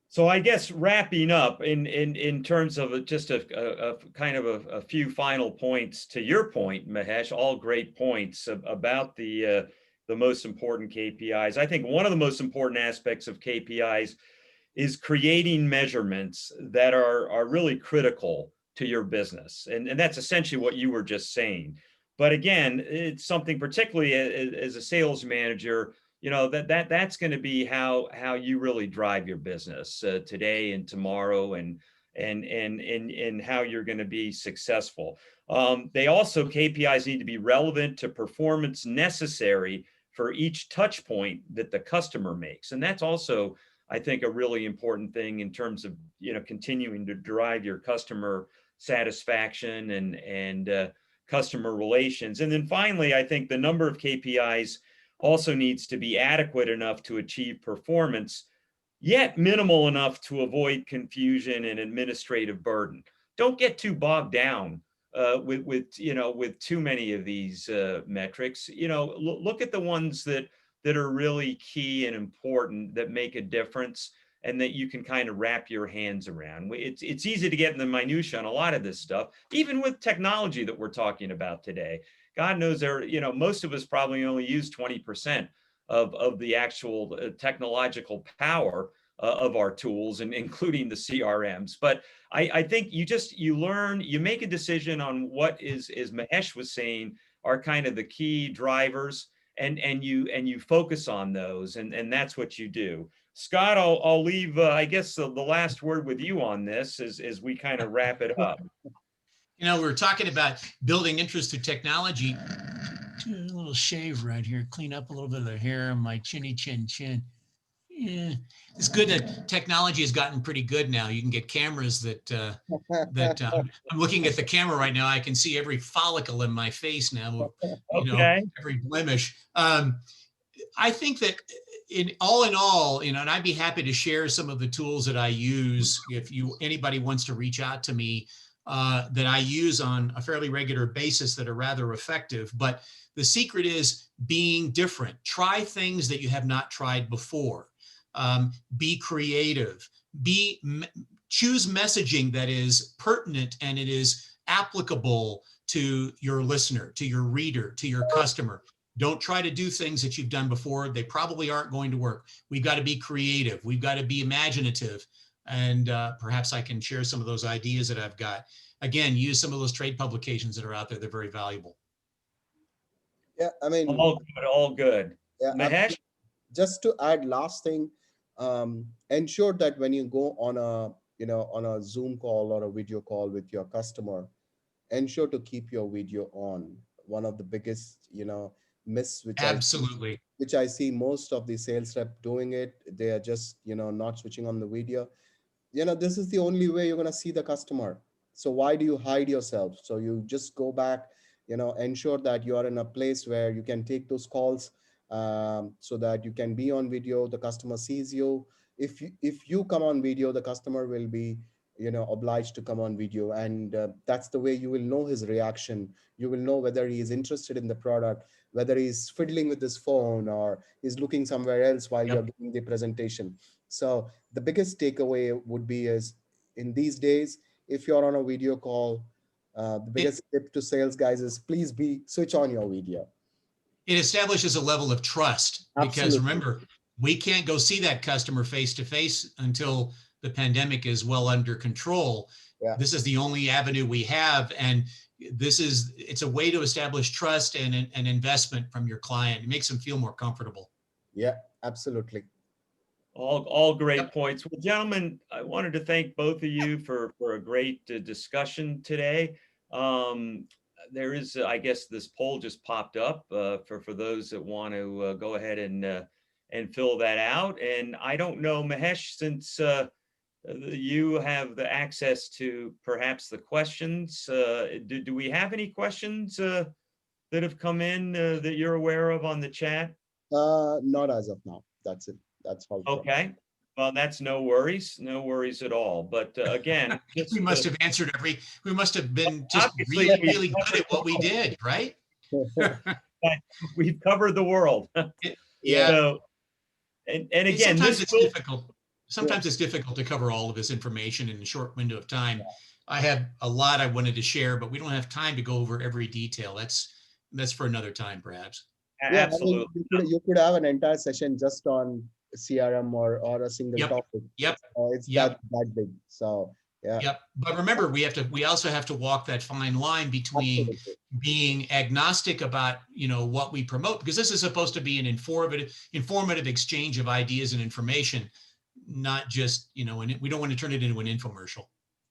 So I guess wrapping up in terms of just a kind of a few final points to your point, Mahesh, all great points about the most important KPIs. I think one of the most important aspects of KPIs is creating measurements that are really critical to your business. And that's essentially what you were just saying. But again, it's something particularly as a sales manager, that's going to be how you really drive your business today and tomorrow, and how you're going to be successful. They also, KPIs need to be relevant to performance necessary for each touch point that the customer makes. And that's also, I think, a really important thing in terms of continuing to drive your customer satisfaction and customer relations. And then finally, I think the number of KPIs also needs to be adequate enough to achieve performance, yet minimal enough to avoid confusion and administrative burden. Don't get too bogged down with too many of these metrics. Look at the ones that are really key and important, that make a difference, and that you can kind of wrap your hands around. It's easy to get in the minutia on a lot of this stuff, even with technology that we're talking about today. God knows most of us probably only use 20% of the actual technological power of our tools, and including the CRMs. But I think you learn, you make a decision on what is, as Mahesh was saying, are kind of the key drivers, and you focus on those, and that's what you do. Scott, I'll leave I guess the last word with you on this as we kind of wrap it up. We're talking about building interest through technology. Do a little shave right here, clean up a little bit of the hair on my chinny chin. Yeah, it's good that technology has gotten pretty good now. You can get cameras that I'm looking at the camera right now. I can see every follicle in my face now. Okay. Every blemish. I think that in all, and I'd be happy to share some of the tools that I use if anybody wants to reach out to me, that I use on a fairly regular basis that are rather effective. But the secret is being different. Try things that you have not tried before. Be creative. Choose messaging that is pertinent and it is applicable to your listener, to your reader, to your customer. Don't try to do things that you've done before. They probably aren't going to work. We've got to be creative. We've got to be imaginative. And perhaps I can share some of those ideas that I've got. Again, use some of those trade publications that are out there. They're very valuable. Yeah, I mean, all good. yeah, Mahesh? just to add last thing, ensure that when you go on a Zoom call or a video call with your customer, ensure to keep your video on. One of the biggest myths Absolutely. which I see most of the sales rep doing it, they are just not switching on the video. This is the only way you're going to see the customer. So why do you hide yourself? So you just go back, ensure that you are in a place where you can take those calls, so that you can be on video, the customer sees you. If you come on video, the customer will be obliged to come on video, and that's the way you will know his reaction. You will know whether he is interested in the product, whether he's fiddling with his phone or is looking somewhere else while you're Yep. giving the presentation. So the biggest takeaway would be is, in these days, if you're on a video call, the It, biggest tip to sales guys is please switch on your video. it establishes a level of trust because Absolutely. remember, we can't go see that customer face to face until the pandemic is well under control. Yeah. This is the only avenue we have. And it's a way to establish trust and an investment from your client. It makes them feel more comfortable. Yeah, absolutely. All great Yep. points. Well, gentlemen, I wanted to thank both of you for a great discussion today. There is, I guess, this poll just popped up for those that want to go ahead and fill that out. And I don't know, Mahesh, since you have the access to perhaps the questions. Do we have any questions that have come in that you're aware of on the chat? Not as of now. That's it. That's all. Okay. Well, that's no worries at all. But again, just, we must have answered we must have been just obviously really, really good at what we did, right? we've covered the world. Yeah. So, and again, sometimes it's difficult. Sometimes it's difficult to cover all of this information in a short window of time. I have a lot I wanted to share, but we don't have time to go over every detail. That's for another time, perhaps. Yeah, absolutely. I mean, you could have an entire session just on CRM or a single topic. Yep. It's that big. So yeah. Yep. But remember, we also have to walk that fine line between being agnostic about, what we promote, because this is supposed to be an informative exchange of ideas and information, not just, we don't want to turn it into an infomercial,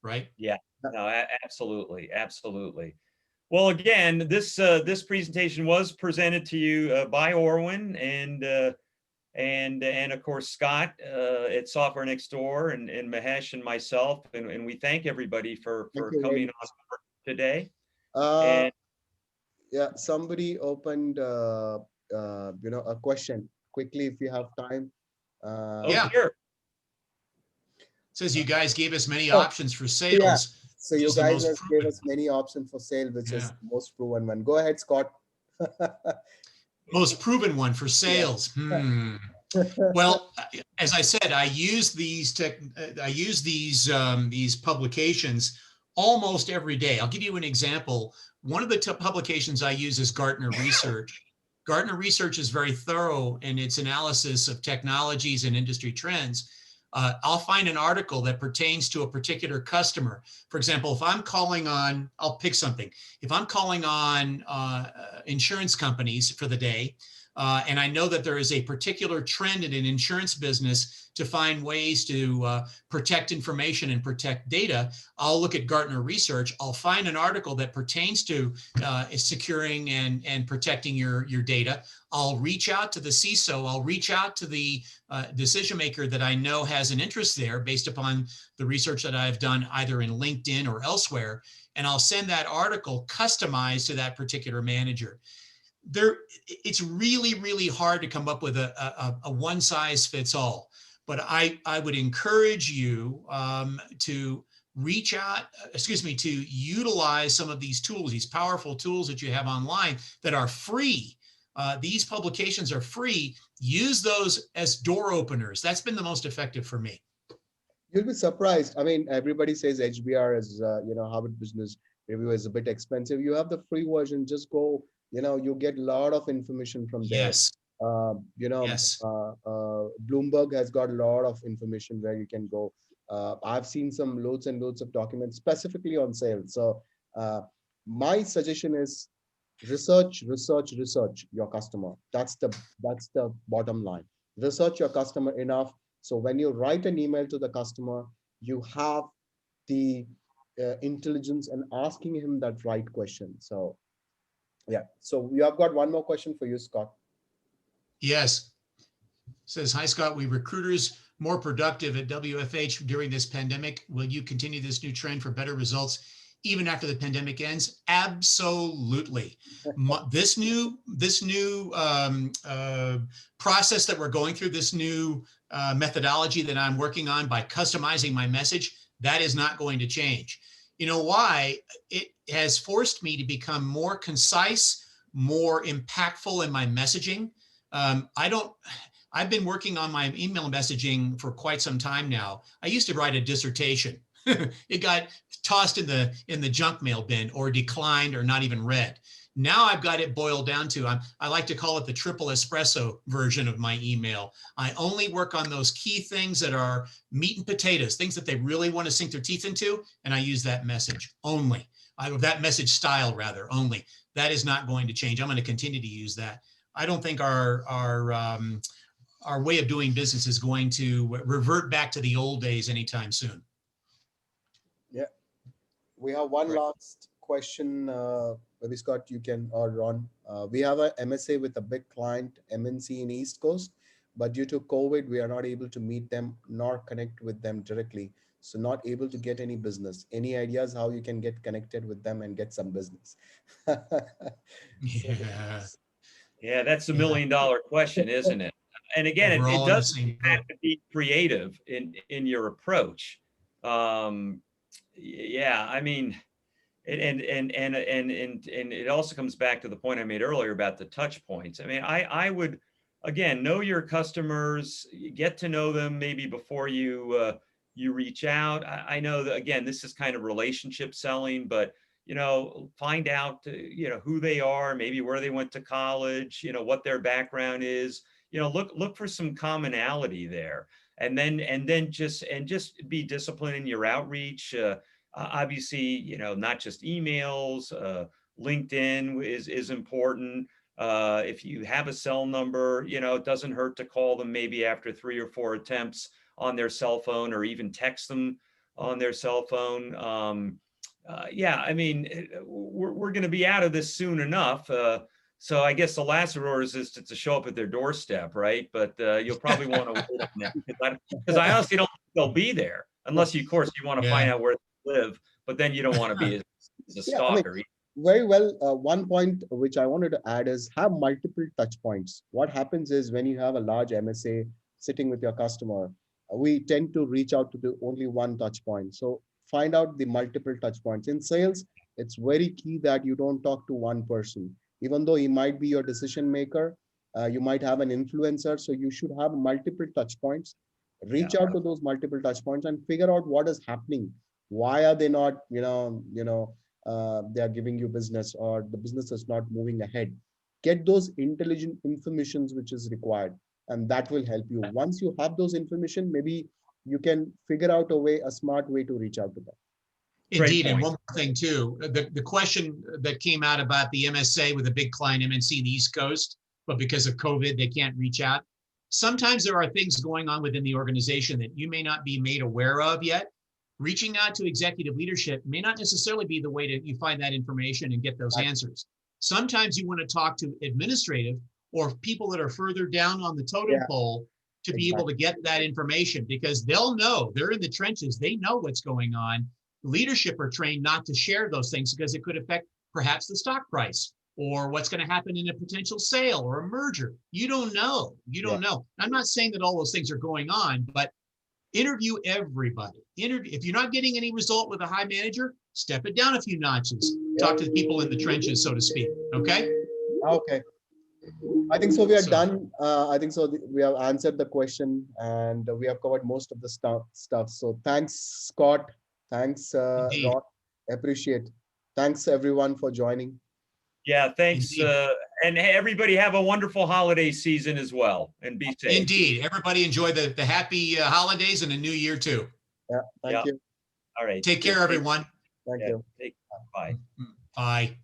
right? Yeah, no, absolutely. Absolutely. Well, again, this presentation was presented to you by Oorwin and of course Scott at Software Next Door and Mahesh and myself, and we thank everybody for coming on board today. Yeah, somebody opened a question quickly if you have time. Sure. Says you guys gave us many options for sales. Yeah. So you guys gave us many options for sale, which is the most proven one. Go ahead, Scott. Most proven one for sales. Well, as I said, I use these publications almost every day. I'll give you an example. One of the publications I use is Gartner Research. Gartner Research is very thorough in its analysis of technologies and industry trends. I'll find an article that pertains to a particular customer. For example, if I'm calling on, I'll pick something. If I'm calling on insurance companies for the day, and I know that there is a particular trend in an insurance business to find ways to protect information and protect data, I'll look at Gartner Research. I'll find an article that pertains to securing and protecting your data. I'll reach out to the CISO. I'll reach out to the decision maker that I know has an interest there based upon the research that I've done either in LinkedIn or elsewhere, and I'll send that article customized to that particular manager. It's really, really hard to come up with a one size fits all, but I would encourage you to reach out, to utilize some of these tools, these powerful tools that you have online that are free. These publications are free. Use those as door openers. That's been the most effective for me. You'll be surprised. I mean, everybody says HBR is, Harvard Business Review is a bit expensive. You have the free version. Just go. You get a lot of information from there. Yes. Yes. Bloomberg has got a lot of information where you can go. I've seen some loads and loads of documents specifically on sales. So my suggestion is research your customer. That's the bottom line. Research your customer enough. So when you write an email to the customer, you have the intelligence and asking him that right question. So yeah. So we have got one more question for you, Scott. Yes. Says, hi, Scott. We recruiters more productive at WFH during this pandemic. Will you continue this new trend for better results even after the pandemic ends? Absolutely. This new process that we're going through, this new methodology that I'm working on by customizing my message, That is not going to change. You know why? It has forced me to become more concise, more impactful in my messaging. I've been working on my email messaging for quite some time now. I used to write a dissertation. It got tossed in the junk mail bin or declined or not even read. Now I've got it boiled down to, I like to call it the triple espresso version of my email. I only work on those key things that are meat and potatoes, things that they really want to sink their teeth into, and I use that message only. That message style rather, only. That is not going to change. I'm going to continue to use that. I don't think our way of doing business is going to revert back to the old days anytime soon. Yeah, we have one Right. last question. Maybe Scott, you can, or Ron. We have a MSA with a big client, MNC in East Coast, but due to COVID, we are not able to meet them nor connect with them directly. So not able to get any business. Any ideas how you can get connected with them and get some business? So, Yeah. Yeah, that's the Yeah. $1,000,000 question, isn't it? And again, We're it all in the doesn't same have boat. to be creative in your approach. Yeah, I mean, and it also comes back to the point I made earlier about the touch points. I mean, I would, again, know your customers, get to know them maybe before you reach out. I know that, again, this is kind of relationship selling, but find out who they are, maybe where they went to college, what their background is. Look for some commonality there, and then just be disciplined in your outreach. Obviously, not just emails. LinkedIn is important. If you have a cell number, it doesn't hurt to call them maybe after 3 or 4 attempts on their cell phone, or even text them on their cell phone. Yeah, I mean, we're going to be out of this soon enough. So I guess the last resort is to show up at their doorstep, right? But you'll probably want to wait on that, because I honestly don't think they'll be there unless of course, you want to find Yeah. out where they live. But then you don't want to be as a yeah, I mean, stalker. very well. One point which I wanted to add is have multiple touch points. What happens is when you have a large MSA sitting with your customer, we tend to reach out to the only one touch point. So find out the multiple touch points. In sales, it's very key that you don't talk to one person. Even though he might be your decision maker, you might have an influencer. So you should have multiple touch points. Reach Yeah. out to those multiple touch points and figure out what is happening. Why are they not, they are giving you business, or the business is not moving ahead? Get those intelligent informations which is required, and that will help you. Once you have those information, maybe you can figure out a smart way to reach out to them. Great Indeed. And point. one more thing too, the question that came out about the MSA with a big client MNC in the East Coast, but because of COVID, they can't reach out. Sometimes there are things going on within the organization that you may not be made aware of yet. Reaching out to executive leadership may not necessarily be the way to you find that information and get those answers. Sometimes you want to talk to administrative or people that are further down on the totem pole to be able to get that information, because they'll know, they're in the trenches, they know what's going on. Leadership are trained not to share those things because it could affect perhaps the stock price or what's going to happen in a potential sale or a merger. You don't know. You don't know. I'm not saying that all those things are going on, but interview everybody. If you're not getting any result with a high manager, step it down a few notches. Talk to the people in the trenches, so to speak. Okay? Okay. I think so. We are done. I think so. We have answered the question, and we have covered most of the stuff. So thanks, Scott. Thanks, Ron. Appreciate. Thanks everyone for joining. Yeah, thanks. And hey, everybody have a wonderful holiday season as well, and be safe. Indeed. Everybody enjoy the happy holidays and a new year too. Yeah. Thank you. All right. Take care, everyone. Thank you. Bye. Bye.